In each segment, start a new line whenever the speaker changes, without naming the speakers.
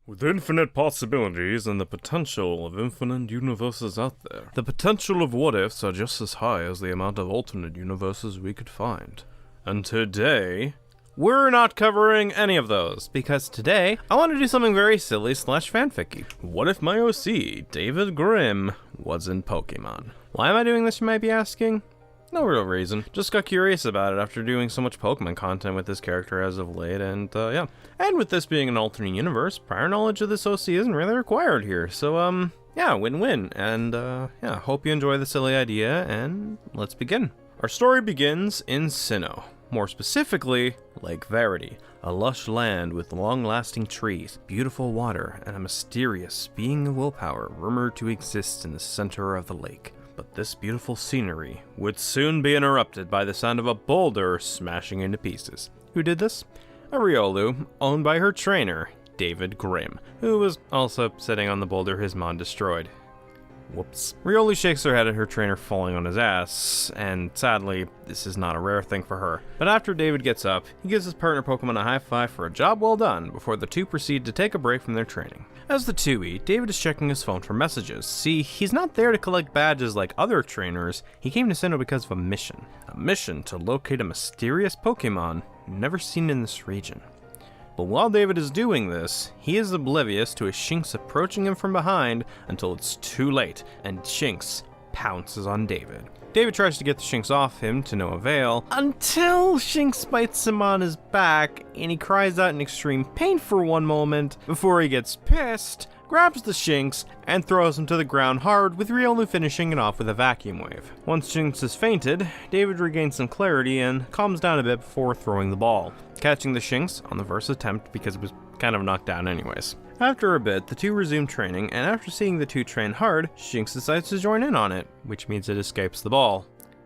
With infinite possibilities and the potential of infinite universes out there, the potential of what-ifs are just as high as the amount of alternate universes we could find. And today, we're not covering any of those, because today, I want to do something very silly / fanficky. What if my OC, David Grimm, was in Pokemon? Why am I doing this, you might be asking? No real reason. Just got curious about it after doing so much Pokemon content with this character as of late, and yeah. And with this being an alternate universe, prior knowledge of this OC isn't really required here, so yeah, win-win. And yeah, hope you enjoy the silly idea, and let's begin. Our story begins in Sinnoh. More specifically, Lake Verity, a lush land with long-lasting trees, beautiful water, and a mysterious being of willpower rumored to exist in the center of the lake. But this beautiful scenery would soon be interrupted by the sound of a boulder smashing into pieces. Who did this? A Riolu, owned by her trainer, David Grimm, who was also sitting on the boulder his mom destroyed. Whoops. Riolu shakes her head at her trainer falling on his ass, and sadly, this is not a rare thing for her. But after David gets up, he gives his partner Pokemon a high five for a job well done before the two proceed to take a break from their training. As the two eat, David is checking his phone for messages. See, he's not there to collect badges like other trainers, he came to Sinnoh because of a mission. A mission to locate a mysterious Pokemon never seen in this region. But while David is doing this, he is oblivious to a Shinx approaching him from behind until it's too late, and Shinx pounces on David. David tries to get the Shinx off him to no avail, until Shinx bites him on his back, and he cries out in extreme pain for one moment, before he gets pissed, grabs the Shinx, and throws him to the ground hard, with Riolu finishing it off with a vacuum wave. Once Shinx has fainted, David regains some clarity and calms down a bit before throwing the ball, catching the Shinx on the first attempt because it was kind of knocked down anyways. After a bit, the two resume training, and after seeing the two train hard, Shinx decides to join in on it, which means it escapes the ball.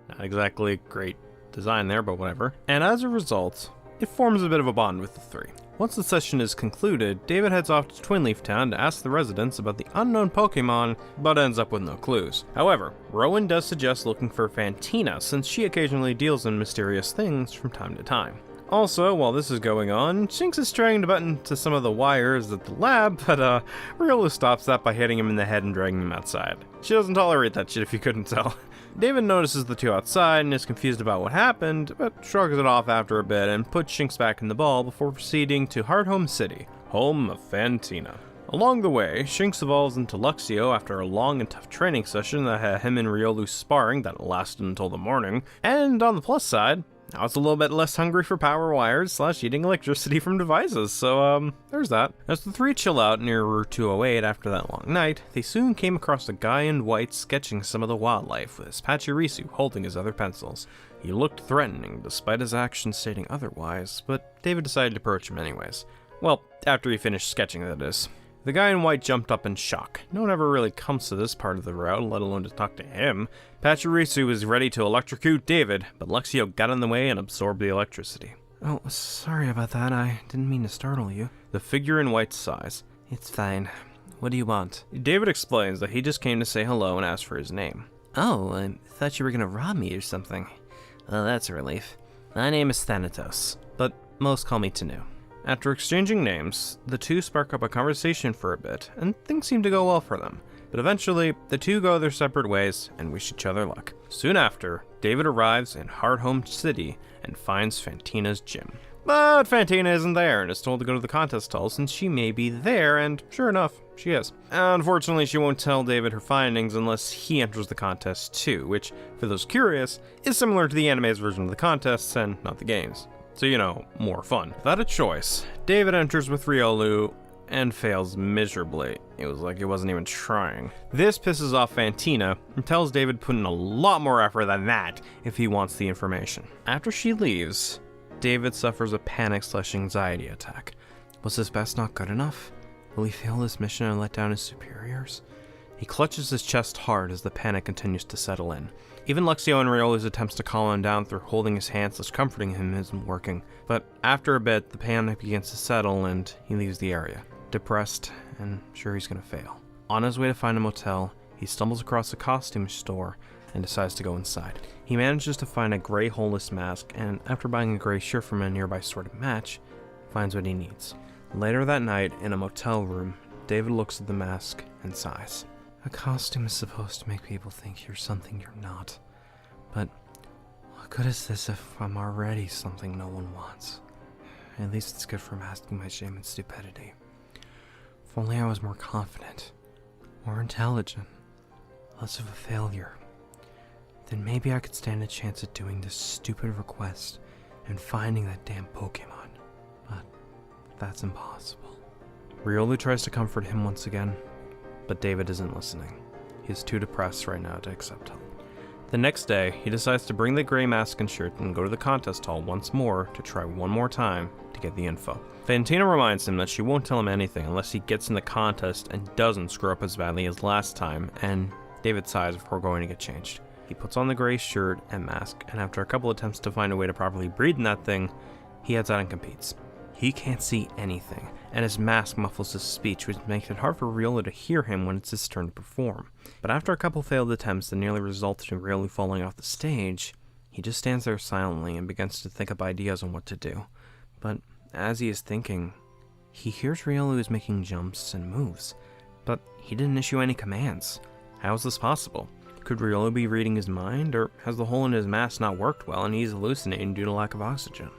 Not exactly great design there, but whatever. And as a result, it forms a bit of a bond with the three. Once the session is concluded, David heads off to Twinleaf Town to ask the residents about the unknown Pokemon, but ends up with no clues. However, Rowan does suggest looking for Fantina, since she occasionally deals in mysterious things from time to time. Also, while this is going on, Shinx is trying to button to some of the wires at the lab, but Riolu stops that by hitting him in the head and dragging him outside. She doesn't tolerate that shit if you couldn't tell. David notices the two outside and is confused about what happened, but shrugs it off after a bit and puts Shinx back in the ball before proceeding to Hardhome City, home of Fantina. Along the way, Shinx evolves into Luxio after a long and tough training session that had him and Riolu sparring that lasted until the morning, and on the plus side, now it's a little bit less hungry for power wires / eating electricity from devices, so there's that. As the three chill out near Route 208 after that long night, they soon came across a guy in white sketching some of the wildlife with his Pachirisu holding his other pencils. He looked threatening despite his actions stating otherwise, but David decided to approach him anyways. Well, after he finished sketching, that is. The guy in white jumped up in shock. No one ever really comes to this part of the route, let alone to talk to him. Pachirisu was ready to electrocute David, but Luxio got in the way and absorbed the electricity. Oh, sorry about that. I didn't mean to startle you. The figure in white sighs. It's fine. What do you want? David explains that he just came to say hello and ask for his name. Oh, I thought you were gonna rob me or something. Well, that's a relief. My name is Thanatos, but most call me Tanu. After exchanging names, the two spark up a conversation for a bit, and things seem to go well for them. But eventually, the two go their separate ways and wish each other luck. Soon after, David arrives in Hardhome City and finds Fantina's gym. But Fantina isn't there and is told to go to the contest hall since she may be there, and sure enough, she is. Unfortunately, she won't tell David her findings unless he enters the contest too, which, for those curious, is similar to the anime's version of the contests and not the game's. So, you know, more fun. Without a choice, David enters with Riolu and fails miserably. It was like he wasn't even trying. This pisses off Fantina and tells David to put in a lot more effort than that if he wants the information. After she leaves, David suffers a panic / anxiety attack. Was his best not good enough? Will he fail this mission and let down his superiors? He clutches his chest hard as the panic continues to settle in. Even Luxio and Riolu's attempts to calm him down through holding his hand / comforting him isn't working. But after a bit, the panic begins to settle and he leaves the area, depressed and sure he's gonna fail. On his way to find a motel, he stumbles across a costume store and decides to go inside. He manages to find a gray holeless mask, and after buying a gray shirt from a nearby store to match, finds what he needs. Later that night, in a motel room, David looks at the mask and sighs. A costume is supposed to make people think you're something you're not. But what good is this if I'm already something no one wants? At least it's good for masking my shame and stupidity. If only I was more confident, more intelligent, less of a failure. Then maybe I could stand a chance at doing this stupid request and finding that damn Pokemon. But that's impossible. Riolu tries to comfort him once again, but David isn't listening. He is too depressed right now to accept help. The next day, he decides to bring the gray mask and shirt and go to the contest hall once more to try one more time to get the info. Fantina reminds him that she won't tell him anything unless he gets in the contest and doesn't screw up as badly as last time, and David sighs before going to get changed. He puts on the gray shirt and mask, and after a couple attempts to find a way to properly breathe in that thing, he heads out and competes. He can't see anything, and his mask muffles his speech, which makes it hard for Riolu to hear him when it's his turn to perform. But after a couple failed attempts that nearly resulted in Riolu falling off the stage, he just stands there silently and begins to think up ideas on what to do. But as he is thinking, he hears Riolu is making jumps and moves, but he didn't issue any commands. How is this possible? Could Riolu be reading his mind, or has the hole in his mask not worked well and he's hallucinating due to lack of oxygen?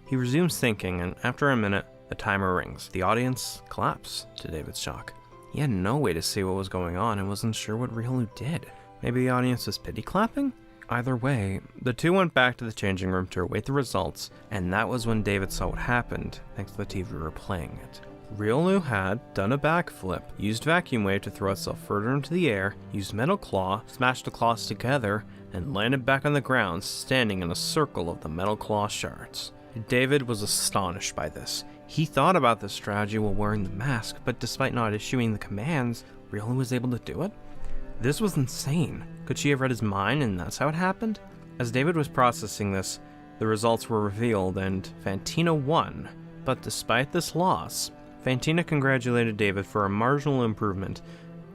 He resumes thinking, and after a minute, the timer rings. The audience claps, to David's shock. He had no way to see what was going on and wasn't sure what Riolu did. Maybe the audience was pity clapping? Either way, the two went back to the changing room to await the results, and that was when David saw what happened, thanks to the TV replaying it. Riolu had done a backflip, used Vacuum Wave to throw itself further into the air, used Metal Claw, smashed the claws together, and landed back on the ground, standing in a circle of the Metal Claw shards. David was astonished by this. He thought about this strategy while wearing the mask, but despite not issuing the commands, Riolu was able to do it? This was insane. Could she have read his mind and that's how it happened? As David was processing this, the results were revealed and Fantina won. But despite this loss, Fantina congratulated David for a marginal improvement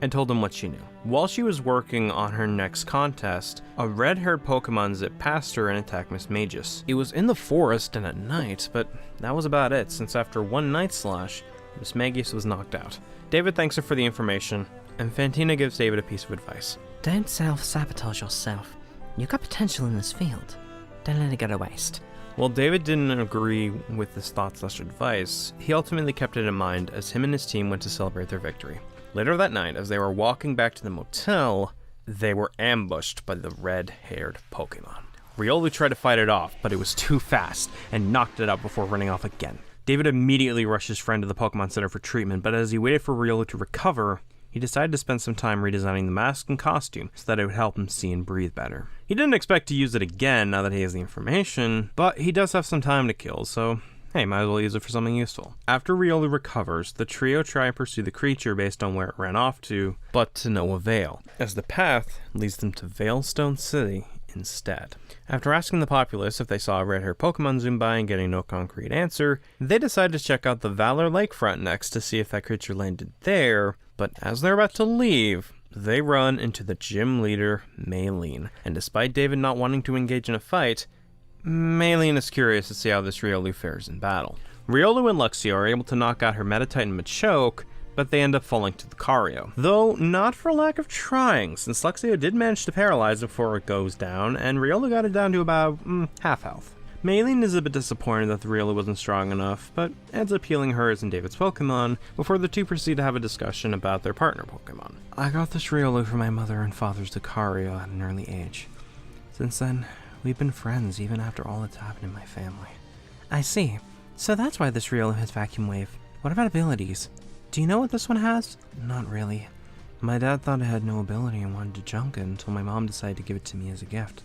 and told him what she knew. While she was working on her next contest, a red-haired Pokemon zipped past her and attacked Miss Magus. It was in the forest and at night, but that was about it, since after one night slash, Miss Magus was knocked out. David thanks her for the information, and Fantina gives David a piece of advice.
Don't self-sabotage yourself. You've got potential in this field. Don't let it go to waste.
While David didn't agree with this thought/advice, he ultimately kept it in mind as him and his team went to celebrate their victory. Later that night, as they were walking back to the motel, they were ambushed by the red-haired Pokemon. Riolu tried to fight it off, but it was too fast and knocked it out before running off again. David immediately rushed his friend to the Pokemon Center for treatment, but as he waited for Riolu to recover, he decided to spend some time redesigning the mask and costume so that it would help him see and breathe better. He didn't expect to use it again now that he has the information, but he does have some time to kill, so hey, might as well use it for something useful. After Riolu recovers, the trio try and pursue the creature based on where it ran off to, but to no avail, as the path leads them to Veilstone City instead. After asking the populace if they saw a red-haired Pokemon zoom by and getting no concrete answer, they decide to check out the Valor Lakefront next to see if that creature landed there, but as they're about to leave, they run into the gym leader, Maylene, and despite David not wanting to engage in a fight, Maylene is curious to see how this Riolu fares in battle. Riolu and Luxio are able to knock out her Meditite and Machoke, but they end up falling to Lucario. Though not for lack of trying, since Luxio did manage to paralyze before it goes down, and Riolu got it down to about half health. Maylene is a bit disappointed that the Riolu wasn't strong enough, but ends up healing hers and David's Pokemon before the two proceed to have a discussion about their partner Pokemon. I got this Riolu from my mother and father's Lucario at an early age. Since then, we've been friends even after all that's happened in my family.
I see. So that's why this Riolu has Vacuum Wave. What about abilities? Do you know what this one has?
Not really. My dad thought it had no ability and wanted to junk it until my mom decided to give it to me as a gift.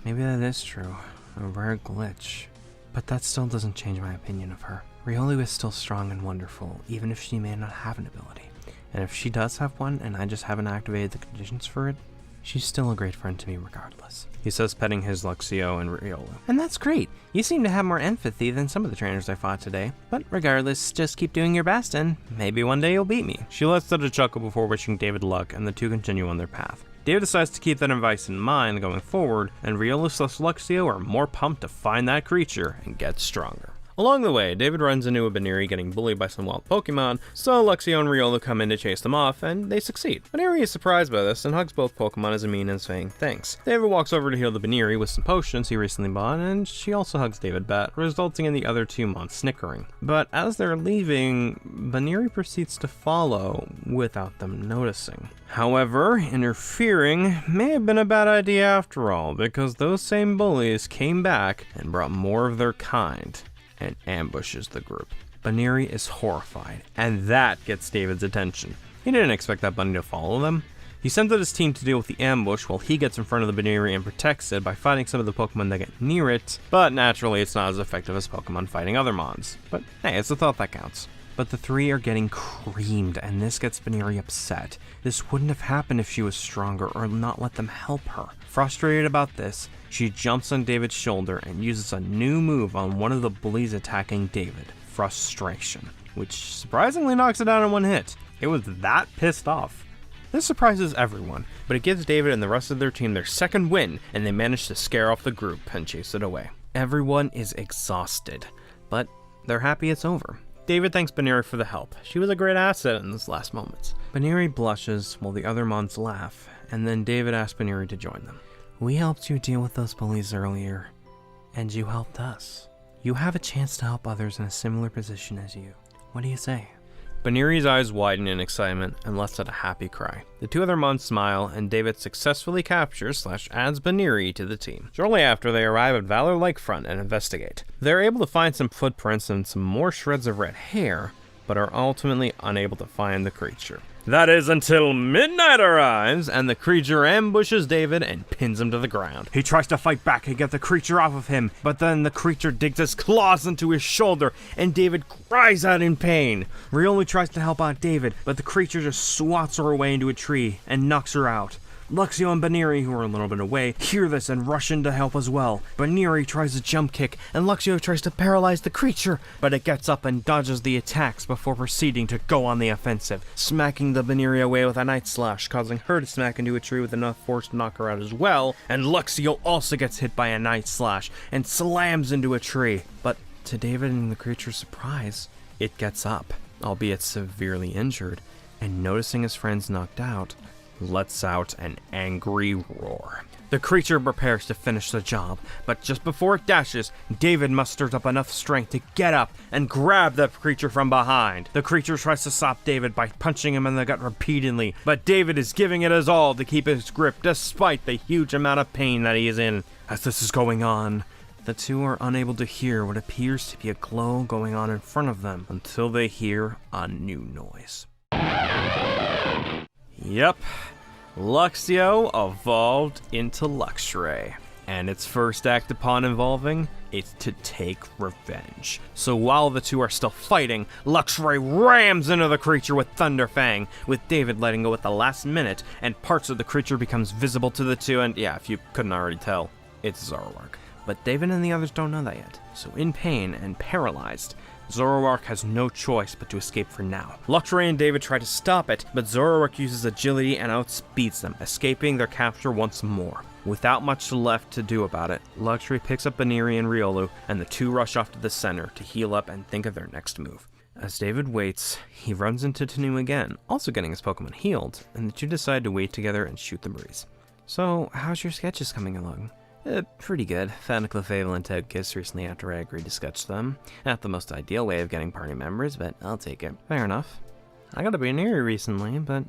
Maybe that is true. A rare glitch. But that still doesn't change my opinion of her. Riolu is still strong and wonderful, even if she may not have an ability. And if she does have one and I just haven't activated the conditions for it, she's still a great friend to me regardless. He says, petting his Luxio and Riolu.
And that's great. You seem to have more empathy than some of the trainers I fought today. But regardless, just keep doing your best and maybe one day you'll beat me.
She lets out a chuckle before wishing David luck, and the two continue on their path. David decides to keep that advice in mind going forward, and Riolu and Luxio are more pumped to find that creature and get stronger. Along the way, David runs into a Baneri getting bullied by some wild Pokemon, so Luxio and Riolu come in to chase them off, and they succeed. Baneri is surprised by this and hugs both Pokemon as a mean and saying thanks. David walks over to heal the Baneri with some potions he recently bought, and she also hugs David back, resulting in the other two Mons snickering. But as they're leaving, Baneri proceeds to follow without them noticing. However, interfering may have been a bad idea after all, because those same bullies came back and brought more of their kind and ambushes the group. Baneri is horrified, and that gets David's attention. He didn't expect that bunny to follow them. He sends out his team to deal with the ambush while he gets in front of the Baneri and protects it by fighting some of the Pokemon that get near it, but naturally it's not as effective as Pokemon fighting other Mons. But hey, it's a thought that counts. But the three are getting creamed, and this gets Baneri upset. This wouldn't have happened if she was stronger or not let them help her. Frustrated about this, she jumps on David's shoulder and uses a new move on one of the bullies attacking David, Frustration, which surprisingly knocks it down in one hit. It was that pissed off. This surprises everyone, but it gives David and the rest of their team their second win, and they manage to scare off the group and chase it away. Everyone is exhausted, but they're happy it's over. David thanks Baneri for the help. She was a great asset in those last moments. Baneri blushes while the other Mons laugh, and then David asks Baneri to join them. We helped you deal with those bullies earlier, and you helped us. You have a chance to help others in a similar position as you. What do you say? Baneri's eyes widen in excitement and lets out a happy cry. The two other Mons smile, and David successfully captures / adds Baneri to the team. Shortly after, they arrive at Valor Lakefront and investigate. They're able to find some footprints and some more shreds of red hair, but are ultimately unable to find the creature. That is until midnight arrives, and the creature ambushes David and pins him to the ground. He tries to fight back and get the creature off of him, but then the creature digs its claws into his shoulder, and David cries out in pain. Riolu tries to help out David, but the creature just swats her away into a tree and knocks her out. Luxio and Baneri, who are a little bit away, hear this and rush in to help as well. Baneri tries a jump kick, and Luxio tries to paralyze the creature, but it gets up and dodges the attacks before proceeding to go on the offensive, smacking the Baneri away with a Night Slash, causing her to smack into a tree with enough force to knock her out as well, and Luxio also gets hit by a Night Slash and slams into a tree. But to David and the creature's surprise, it gets up, albeit severely injured, and noticing his friends knocked out, lets out an angry roar. The creature prepares to finish the job, but just before it dashes, David musters up enough strength to get up and grab the creature from behind. The creature tries to stop David by punching him in the gut repeatedly, but David is giving it his all to keep his grip despite the huge amount of pain that he is in. As this is going on, the two are unable to hear what appears to be a glow going on in front of them until they hear a new noise. Yep, Luxio evolved into Luxray, and its first act upon evolving is to take revenge. So while the two are still fighting, Luxray rams into the creature with Thunderfang, with David letting go at the last minute, and parts of the creature becomes visible to the two, and yeah, if you couldn't already tell, it's Zoroark. But David and the others don't know that yet, so in pain and paralyzed, Zoroark has no choice but to escape for now. Luxray and David try to stop it, but Zoroark uses agility and outspeeds them, escaping their capture once more. Without much left to do about it, Luxray picks up Baneri and Riolu, and the two rush off to the center to heal up and think of their next move. As David waits, he runs into Tanu again, also getting his Pokemon healed, and the two decide to wait together and shoot the breeze. So, how's your sketches coming along? Pretty good. Found a Clefable and Togekiss recently after I agreed to sketch them. Not the most ideal way of getting party members, but I'll take it. Fair enough. I got a Baneri recently, but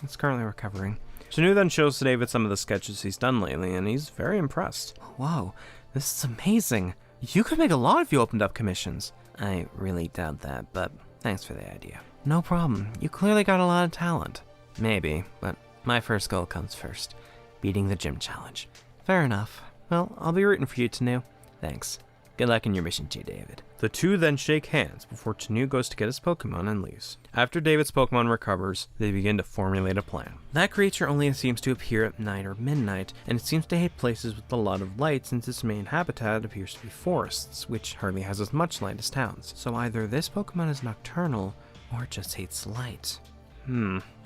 it's currently recovering. Tanu then shows David some of the sketches he's done lately, and he's very impressed. Whoa, this is amazing. You could make a lot if you opened up commissions. I really doubt that, but thanks for the idea. No problem. You clearly got a lot of talent. Maybe, but my first goal comes first. Beating the gym challenge. Fair enough. Well, I'll be rooting for you, Tanu. Thanks. Good luck in your mission too, David. The two then shake hands before Tanu goes to get his Pokemon and leaves. After David's Pokemon recovers, they begin to formulate a plan. That creature only seems to appear at night or midnight, and it seems to hate places with a lot of light since its main habitat appears to be forests, which hardly has as much light as towns. So either this Pokemon is nocturnal, or it just hates light.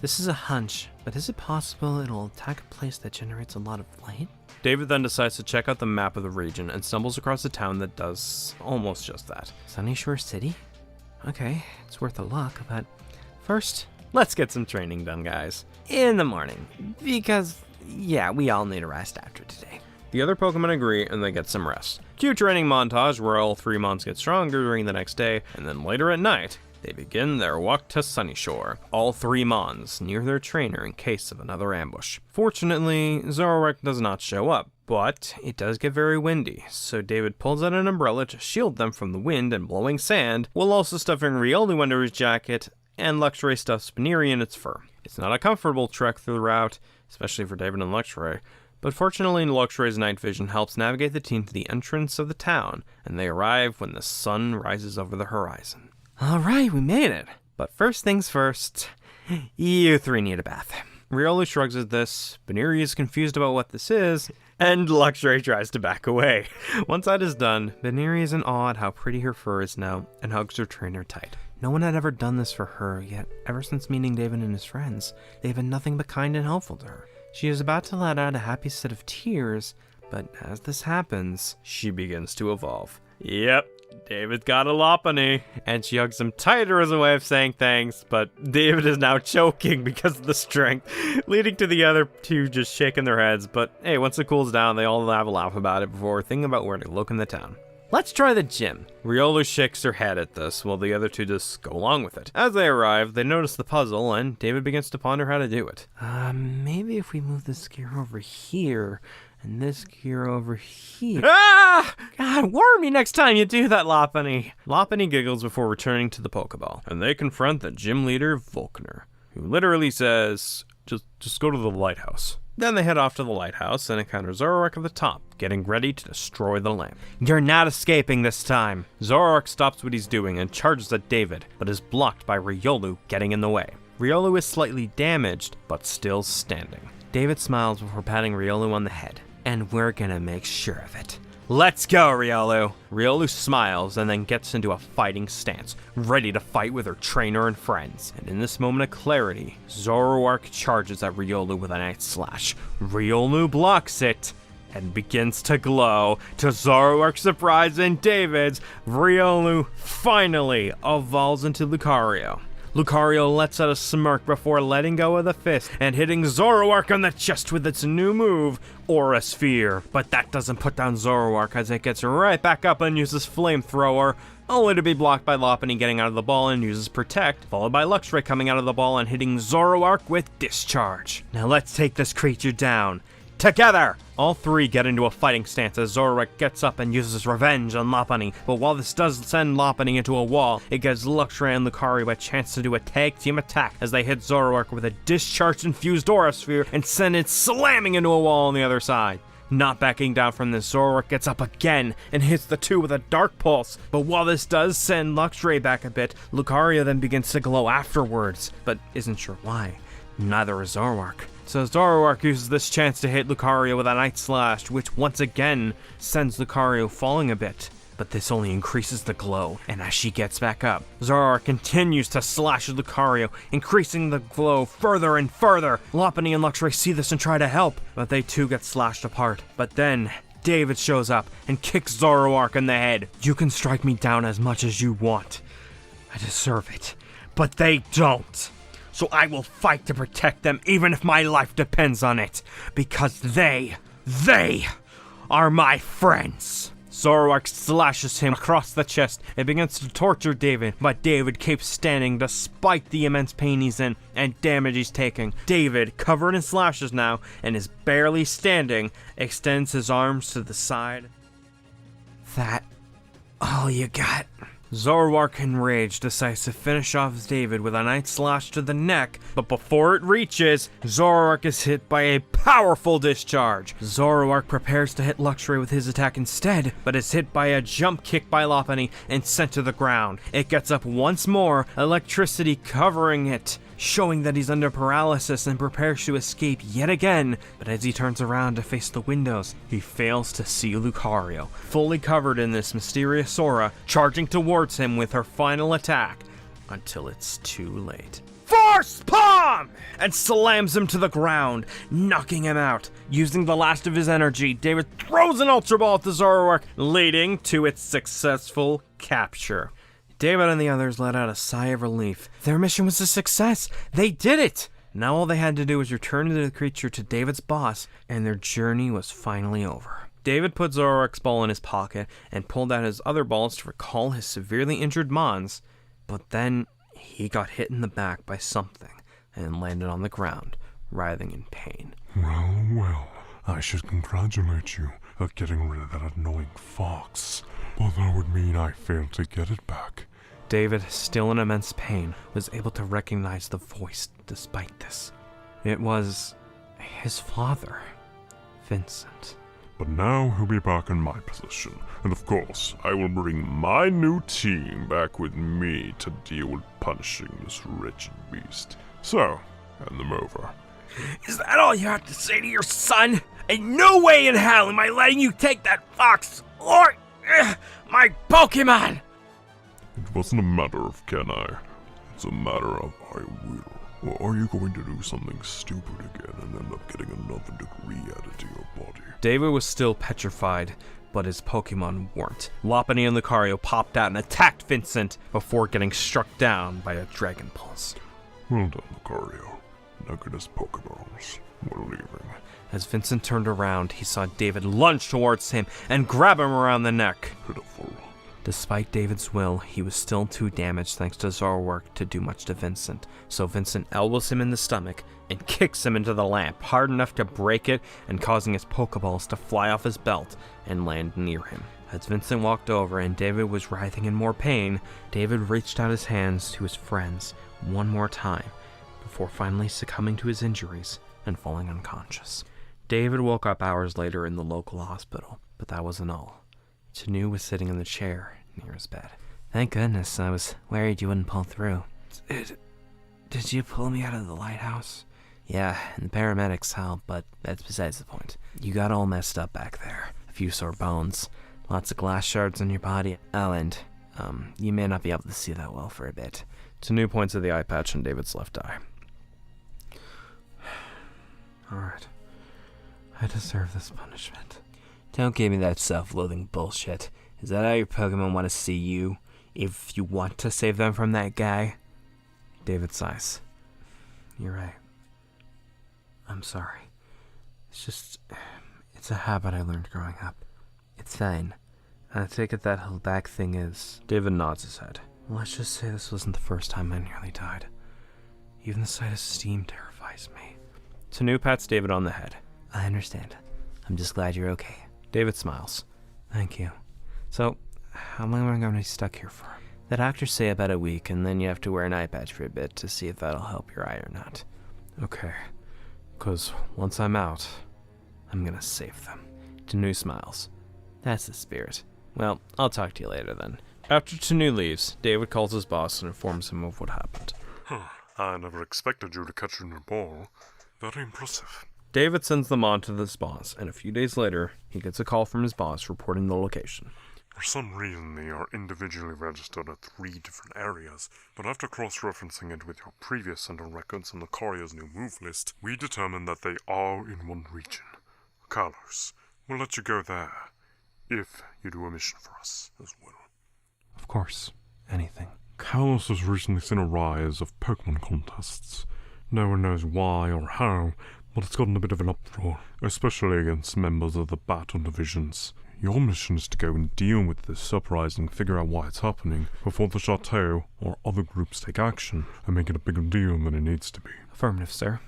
This is a hunch, but is it possible it'll attack a place that generates a lot of light?
David then decides to check out the map of the region and stumbles across a town that does almost just that.
Sunnyshore's City? Okay, it's worth a look, but first, let's get some training done, guys. In the morning, because, yeah, we all need a rest after today.
The other Pokemon agree and they get some rest. Cue training montage where all 3 Mons get stronger during the next day, and then later at night, they begin their walk to Sunnyshore, all 3 Mons near their trainer in case of another ambush. Fortunately, Zoroark does not show up, but it does get very windy, so David pulls out an umbrella to shield them from the wind and blowing sand, while also stuffing Riolu under his jacket, and Luxray stuffs Spinnery in its fur. It's not a comfortable trek through the route, especially for David and Luxray, but fortunately Luxray's night vision helps navigate the team to the entrance of the town, and they arrive when the sun rises over the horizon.
Alright, we made it. But first things first, you 3 need a bath.
Riolu shrugs at this, Spinnery is confused about what this is, and Luxray tries to back away. Once that is done, Spinnery is in awe at how pretty her fur is now, and hugs her trainer tight.
No one had ever done this for her, yet ever since meeting David and his friends, they've been nothing but kind and helpful to her. She is about to let out a happy set of tears, but as this happens,
she begins to evolve. Yep, David's got a Lopunny, and she hugs him tighter as a way of saying thanks, but David is now choking because of the strength, leading to the other 2 just shaking their heads, but hey, once it cools down, they all have a laugh about it before thinking about where to look in the town.
Let's try the gym.
Riolu shakes her head at this, while the other 2 just go along with it. As they arrive, they notice the puzzle, and David begins to ponder how to do it.
Maybe if we move this gear over here, and this gear over here.
Ah!
God, warn me next time you do that, Lopunny.
Lopunny giggles before returning to the Pokeball, and they confront the gym leader, Volkner, who literally says, just go to the lighthouse. Then they head off to the lighthouse and encounter Zoroark at the top, getting ready to destroy the lamp.
You're not escaping this time.
Zoroark stops what he's doing and charges at David, but is blocked by Riolu getting in the way. Riolu is slightly damaged, but still standing.
David smiles before patting Riolu on the head. And we're gonna make sure of it. Let's go, Riolu!
Riolu smiles and then gets into a fighting stance, ready to fight with her trainer and friends. And in this moment of clarity, Zoroark charges at Riolu with a Night Slash. Riolu blocks it and begins to glow. To Zoroark's surprise and David's, Riolu finally evolves into Lucario. Lucario lets out a smirk before letting go of the fist and hitting Zoroark on the chest with its new move, Aura Sphere. But that doesn't put down Zoroark as it gets right back up and uses Flamethrower, only to be blocked by Lopunny getting out of the ball and uses Protect, followed by Luxray coming out of the ball and hitting Zoroark with Discharge. Now let's take this creature down. Together! All 3 get into a fighting stance as Zoroark gets up and uses Revenge on Lopunny, but while this does send Lopunny into a wall, it gives Luxray and Lucario a chance to do a tag team attack as they hit Zoroark with a Discharge-infused Aura Sphere and send it slamming into a wall on the other side. Not backing down from this, Zoroark gets up again and hits the 2 with a Dark Pulse, but while this does send Luxray back a bit, Lucario then begins to glow afterwards, but isn't sure why. Neither is Zoroark. So Zoroark uses this chance to hit Lucario with a Night Slash, which once again sends Lucario falling a bit. But this only increases the glow, and as she gets back up, Zoroark continues to slash at Lucario, increasing the glow further and further. Lopunny and Luxray see this and try to help, but they too get slashed apart. But then, David shows up and kicks Zoroark in the head. You can strike me down as much as you want. I deserve it, but they don't. So I will fight to protect them even if my life depends on it, because they are my friends. Zoroark slashes him across the chest and begins to torture David, but David keeps standing despite the immense pain he's in and damage he's taking. David, covered in slashes now and is barely standing, extends his arms to the side.
That all you got?
Zoroark, enraged, decides to finish off David with a Night Slash to the neck, but before it reaches, Zoroark is hit by a powerful discharge. Zoroark prepares to hit Luxray with his attack instead, but is hit by a jump kick by Lopunny and sent to the ground. It gets up once more, electricity covering it, showing that he's under paralysis and prepares to escape yet again, but as he turns around to face the windows, he fails to see Lucario, fully covered in this mysterious aura, charging towards him with her final attack, until it's too late. Force Punch!
BAM! And slams him to the ground, knocking him out. Using the last of his energy, David throws an Ultra Ball at the Zoroark, leading to its successful capture. David and the others let out a sigh of relief. Their mission was a success. They did it! Now all they had to do was return the creature to David's boss, and their journey was finally over. David put Zoroark's ball in his pocket and pulled out his other balls to recall his severely injured Mons, but then he got hit in the back by something and landed on the ground, writhing in pain.
Well, I should congratulate you on getting rid of that annoying fox, but that would mean I failed to get it back.
David, still in immense pain, was able to recognize the voice despite this. It was his father, Vincent.
But now he'll be back in my position, and of course, I will bring my new team back with me to deal with punishing this wretched beast. So, hand them over.
Is that all you have to say to your son? In no way in hell am I letting you take that fox or my Pokemon!
It wasn't a matter of can I, it's a matter of I will. Or are you going to do something stupid again and end up getting another degree added to your body?
David was still petrified, but his Pokemon weren't. Lopunny and Lucario popped out and attacked Vincent before getting struck down by a Dragon Pulse.
Well done, Lucario. Now get his Pokeballs. We're leaving.
As Vincent turned around, he saw David lunge towards him and grab him around the neck.
Pitiful.
Despite David's will, he was still too damaged thanks to Zoroark to do much to Vincent, so Vincent elbows him in the stomach and kicks him into the lamp, hard enough to break it and causing his Pokeballs to fly off his belt and land near him. As Vincent walked over and David was writhing in more pain, David reached out his hands to his friends one more time before finally succumbing to his injuries and falling unconscious. David woke up hours later in the local hospital, but that wasn't all. Sinnoh was sitting in the chair near his bed. Thank goodness, I was worried you wouldn't pull through. Did you pull me out of the lighthouse? Yeah, and the paramedics helped, but that's besides the point. You got all messed up back there. A few sore bones, lots of glass shards on your body. Oh, and, you may not be able to see that well for a bit. Sinnoh points at the eye patch on David's left eye. Alright. I deserve this punishment. Don't give me that self-loathing bullshit. Is that how your Pokemon want to see you? If you want to save them from that guy? David sighs. You're right. I'm sorry. It's a habit I learned growing up. It's fine. I take it that whole back thing is... David nods his head. Let's just say this wasn't the first time I nearly died. Even the sight of steam terrifies me. Sinnoh pats David on the head. I understand. I'm just glad you're okay. David smiles. Thank you. So, how long am I going to be stuck here for? The doctors say about a week, and then you have to wear an eye patch for a bit to see if that'll help your eye or not. Okay. Because once I'm out, I'm going to save them. Sinnoh smiles. That's the spirit. Well, I'll talk to you later then. After Sinnoh leaves, David calls his boss and informs him of what happened.
I never expected you to catch a new ball. Very impressive.
David sends them on to his boss, and a few days later, he gets a call from his boss reporting the location.
For some reason, they are individually registered at 3 different areas, but after cross-referencing it with your previous center records and Lucario's new move list, we determined that they are in one region. Kalos, we'll let you go there, if you do a mission for us as well.
Of course. Anything.
Kalos has recently seen a rise of Pokemon contests. No one knows why or how, but it's gotten a bit of an uproar, especially against members of the battle divisions. Your mission is to go and deal with this uprising, figure out why it's happening, before the Chateau or other groups take action, and make it a bigger deal than it needs to be.
Affirmative, sir.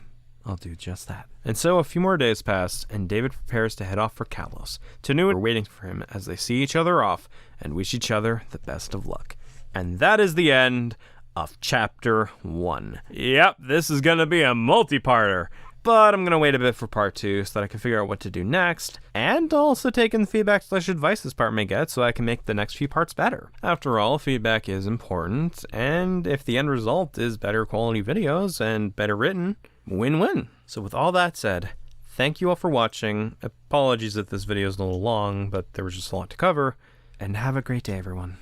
I'll do just that. And so a few more days pass, and David prepares to head off for Kalos. Sinnoh are waiting for him as they see each other off and wish each other the best of luck. And that is the end of Chapter 1. Yep, this is going to be a multi-parter. But I'm going to wait a bit for part 2 so that I can figure out what to do next, and also take in the feedback/advice this part may get so I can make the next few parts better. After all, feedback is important, and if the end result is better quality videos and better written, win-win. So with all that said, thank you all for watching. Apologies if this video is a little long, but there was just a lot to cover, and have a great day, everyone.